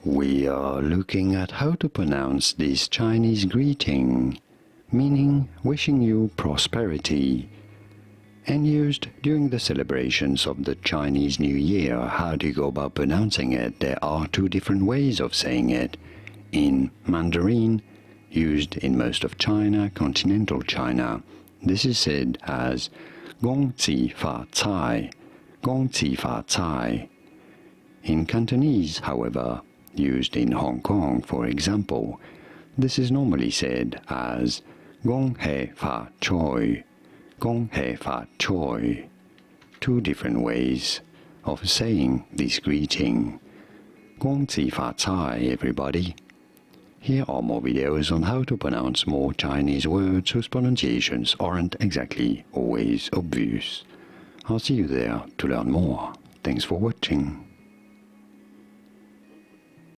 We are looking at how to pronounce this Chinese greeting, meaning wishing you prosperity, and used during the celebrations of the Chinese New Year. How do you go about pronouncing it? There are two different ways of saying it. In Mandarin, used in most of China, continental China, this is said as Gong fa cai, Gong fa cai. In Cantonese, however, used in Hong Kong, for example, this is normally said as Gong fa choi, Gong fa choi. Two different ways of saying this greeting. Gong fa cai, everybody. Here are more videos on how to pronounce more Chinese words whose pronunciations aren't exactly always obvious. I'll see you there to learn more. Thanks for watching.